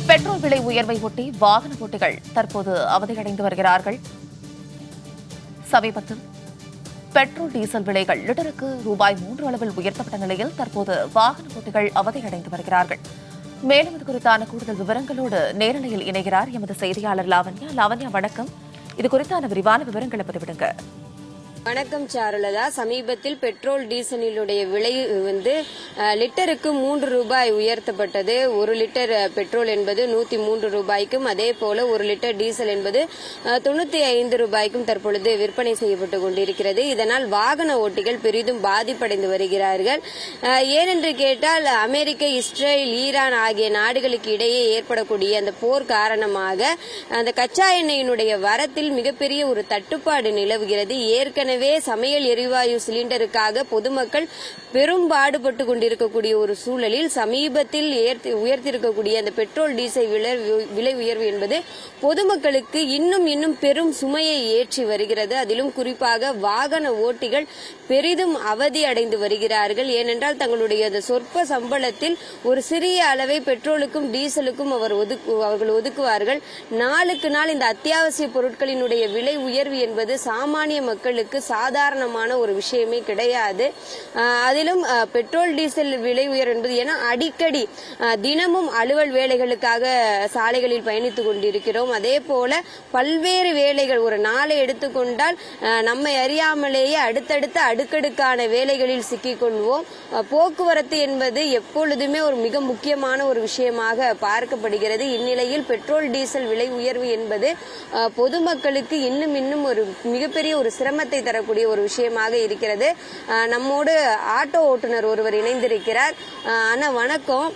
Petrol விலை உயர்வை ஒட்டி வாகன ஓட்டிகள் தற்போது அவதியடைந்து வருகிறார்கள். சமீபத்தில் பெட்ரோல் டீசல் விலைகள் லிட்டருக்கு ₹3 அளவில் உயர்த்தப்பட்ட நிலையில் தற்போது வாகன ஓட்டிகள் அவதியடைந்து வருகிறார்கள். மேலும் இது குறித்தான கூடுதல் விவரங்களோடு நேரலையில் இணைகிறார் எமது செய்தியாளர் லாவண்யா. லாவண்யா, வணக்கம். இது குறித்தான விரிவான விவரங்களை பதிவிடுங்க. வணக்கம் சாருலதா. சமீபத்தில் பெட்ரோல் டீசலினுடைய விலை லிட்டருக்கு ₹3 உயர்த்தப்பட்டது. 1 லிட்டர் பெட்ரோல் என்பது ₹103க்கும், அதே போல 1 லிட்டர் டீசல் என்பது ₹95க்கும் தற்பொழுது விற்பனை செய்யப்பட்டு கொண்டிருக்கிறது. இதனால் வாகன ஓட்டிகள் பெரிதும் பாதிப்படைந்து வருகிறார்கள். ஏனென்று கேட்டால் அமெரிக்க, இஸ்ரேல், ஈரான் ஆகிய நாடுகளுக்கு இடையே ஏற்படக்கூடிய அந்த போர் காரணமாக அந்த கச்சா எண்ணெயினுடைய வரத்தில் மிகப்பெரிய ஒரு தட்டுப்பாடு நிலவுகிறது. ஏற்கனவே சமையல் எரிவாயு சிலிண்டருக்காக பொதுமக்கள் பெரும் பாடுபட்டு கொண்டிருக்கக்கூடிய ஒரு சூழலில் சமீபத்தில் உயர்த்திருக்கக்கூடிய அந்த பெட்ரோல் டீசல் விலை உயர்வு என்பது பொதுமக்களுக்கு இன்னும் பெரும் சுமையை ஏற்றி வருகிறது. அதிலும் குறிப்பாக வாகன ஓட்டிகள் பெரிதும் அவதி அடைந்து வருகிறார்கள். ஏனென்றால் தங்களுடைய சொற்ப சம்பளத்தில் ஒரு சிறிய அளவை பெட்ரோலுக்கும் டீசலுக்கும் அவர்கள் ஒதுக்குவார்கள். நாளுக்கு நாள் இந்த அத்தியாவசிய பொருட்களினுடைய விலை உயர்வு என்பது சாமானிய மக்களுக்கு சாதாரணமான ஒரு விஷயமே கிடையாது. அதிலும் பெட்ரோல் டீசல் விலை உயர்வு என்பது ஏன்னா அடிக்கடி தினமும் அலுவல் வேலைகளுக்காக சாலைகளில் பயணித்துக் கொண்டிருக்கிறோம். அதே போல பல்வேறு வேலைகள் ஒரு நாளை எடுத்துக்கொண்டால் நம்மை அறியாமலேயே அடுத்தடுத்த அடுக்கடுக்கான வேலைகளில் சிக்கிக்கொள்வோம். போக்குவரத்து என்பது எப்பொழுதுமே ஒரு மிக முக்கியமான ஒரு விஷயமாக பார்க்கப்படுகிறது. இந்நிலையில் பெட்ரோல் டீசல் விலை உயர்வு என்பது பொதுமக்களுக்கு இன்னும் ஒரு மிகப்பெரிய ஒரு சிரமத்தை தரக்கூடிய ஒரு விஷயமாக இருக்கிறது. நம்மோடு ஆட்டோ ஓட்டுநர் ஒருவர் இணைந்திருக்கிறார். அண்ணா வணக்கம்.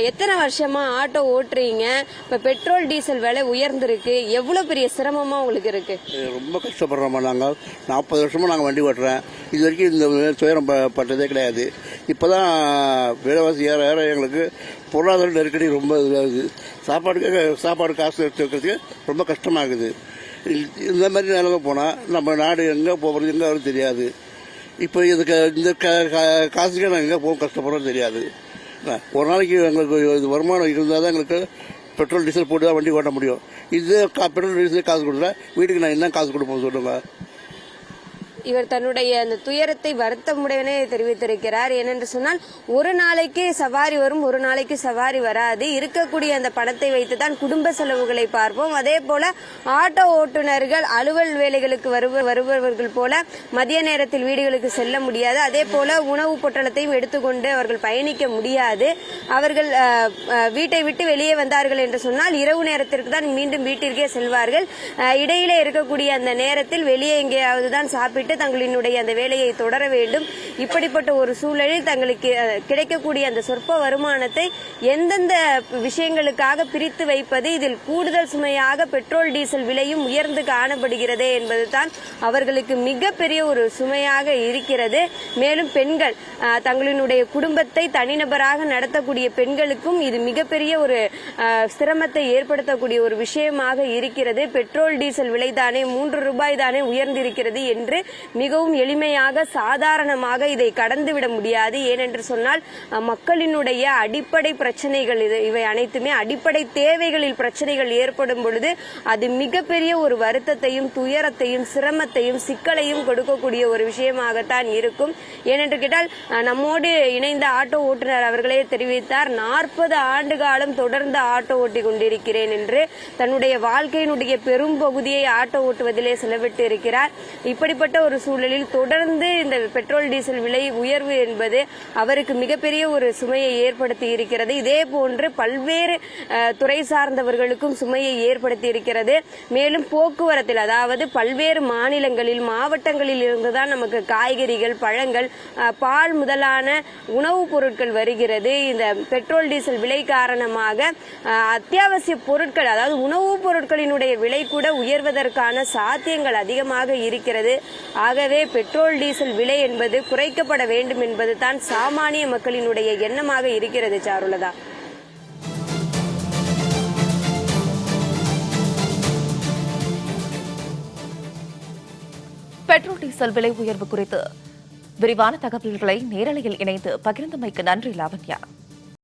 எத்தனை வருஷமா ஆட்டோ ஓட்டுறீங்க? இப்ப பெட்ரோல் டீசல் விலை உயர்ந்திருக்கு, எவ்வளவு பெரிய சிரமமா உங்களுக்கு இருக்கு? ரொம்ப கஷ்டப்படுறோமா. நாங்கள் 40 வருஷமா நாங்கள் வண்டி ஓட்டுறேன். இது வரைக்கும் இந்த துயரம் பட்டதே கிடையாது. இப்பதான் விலைவாசி ஏற ஏற எங்களுக்கு பொருளாதார நெருக்கடி ரொம்ப இதாகுது. சாப்பாடு காசு எடுத்து வைக்கிறதுக்கு ரொம்ப கஷ்டமாகுது. இந்த மாதிரி நிலைமை போனால் நம்ம நாடு எங்கே போகிறது எங்கே வரும் தெரியாது. இப்போ இதுக்கு இந்த காசுக்கே நாங்கள் எங்கே போக கஷ்டப்படுறோம் தெரியாது. ஒரு நாளைக்கு எங்களுக்கு வருமானம் இருந்தால் தான் எங்களுக்கு பெட்ரோல் டீசல் போட்டு தான் வண்டி ஓட்ட முடியும். இது பெட்ரோல் டீசல் காசு கொடுத்தா வீட்டுக்கு நான் என்ன காசு கொடுப்போம் சொல்லுங்க. இவர் தன்னுடைய அந்த துயரத்தை வருத்தமுடனே தெரிவித்திருக்கிறார். ஏனென்று சொன்னால் ஒரு நாளைக்கு சவாரி வரும், ஒரு நாளைக்கு சவாரி வராது. இருக்கக்கூடிய அந்த பணத்தை வைத்துதான் குடும்ப செலவுகளை பார்ப்போம். அதே போல ஆட்டோ ஓட்டுநர்கள் அலுவல் வேலைகளுக்கு வருபவர்கள் போல மதிய நேரத்தில் வீடுகளுக்கு செல்ல முடியாது. அதே போல உணவு பொட்டலத்தையும் எடுத்துக்கொண்டு அவர்கள் பயணிக்க முடியாது. அவர்கள் வீட்டை விட்டு வெளியே வந்தார்கள் என்று சொன்னால் இரவு நேரத்திற்கு தான் மீண்டும் வீட்டிற்கே செல்வார்கள். இடையிலே இருக்கக்கூடிய அந்த நேரத்தில் வெளியே எங்கேயாவது தான் சாப்பிட்டு தங்களினுடைய அந்த வேலையை தொடர வேண்டும். இப்படிப்பட்ட ஒரு சூழலில் தங்களுக்கு கிடைக்கக்கூடிய அந்த சொற்ப வருமானத்தை எந்தெந்த விஷயங்களுக்காக பிரித்து வைப்பது, இதில் கூடுதல் சுமையாக பெட்ரோல் டீசல் விலையும் உயர்ந்து காணப்படுகிறதே என்பதுதான் அவர்களுக்கு மிகப்பெரிய ஒரு சுமையாக இருக்கிறது. மேலும் பெண்கள் தங்களினுடைய குடும்பத்தை தனிநபராக நடத்தக்கூடிய பெண்களுக்கும் இது மிகப்பெரிய ஒரு சிரமத்தை ஏற்படுத்தக்கூடிய ஒரு விஷயமாக இருக்கிறது. பெட்ரோல் டீசல் விலைதானே ₹3 தானே உயர்ந்திருக்கிறது என்று மிகவும் எளிமையாக சாதாரணமாக இதை கடந்துவிட முடியாது. ஏனென்று சொன்னால் மக்களினுடைய அடிப்படை பிரச்சனைகள் இவை அனைத்துமே அடிப்படை தேவைகளில் பிரச்சனைகள் ஏற்படும் பொழுது அது மிகப்பெரிய ஒரு வருத்தத்தையும் துயரத்தையும் சிரமத்தையும் சிக்கலையும் கொடுக்கக்கூடிய ஒரு விஷயமாகத்தான் இருக்கும். ஏனென்று கேட்டால் நம்மோடு இணைந்த ஆட்டோ ஓட்டுநர் அவர்களே தெரிவித்தார், 40 ஆண்டு காலம் தொடர்ந்து ஆட்டோ ஓட்டி கொண்டிருக்கிறேன் என்று தன்னுடைய வாழ்க்கையினுடைய பெரும் பகுதியை ஆட்டோ ஓட்டுவதிலே செலவிட்டு இருக்கிறார். இப்படிப்பட்ட ஒரு சூழலில் தொடர்ந்து இந்த பெட்ரோல் டீசல் விலை உயர்வு என்பது அவருக்கு மிகப்பெரிய ஒரு சுமையை ஏற்படுத்தி இருக்கிறது. இதே போன்று பல்வேறு துறை சார்ந்தவர்களுக்கும் சுமையை ஏற்படுத்தி இருக்கிறது. மேலும் போக்குவரத்தில், அதாவது பல்வேறு மாநிலங்களில் மாவட்டங்களில் இருந்துதான் நமக்கு காய்கறிகள், பழங்கள், பால் முதலான உணவுப் பொருட்கள் வருகிறது. இந்த பெட்ரோல் டீசல் விலை காரணமாக அத்தியாவசிய பொருட்கள், அதாவது உணவுப் பொருட்களினுடைய விலை கூட உயர்வதற்கான சாத்தியங்கள் அதிகமாக இருக்கிறது. ஆகவே பெட்ரோல் டீசல் விலை என்பது குறைக்கப்பட வேண்டும் என்பதுதான் சாமானிய மக்களினுடைய எண்ணமாக இருக்கிறது. சாருலதா, பெட்ரோல் டீசல் விலை உயர்வு குறித்து விரிவான தகவல்களை நேரலையில் இணைந்து பகிர்ந்தமைக்கு நன்றி லாவண்யா.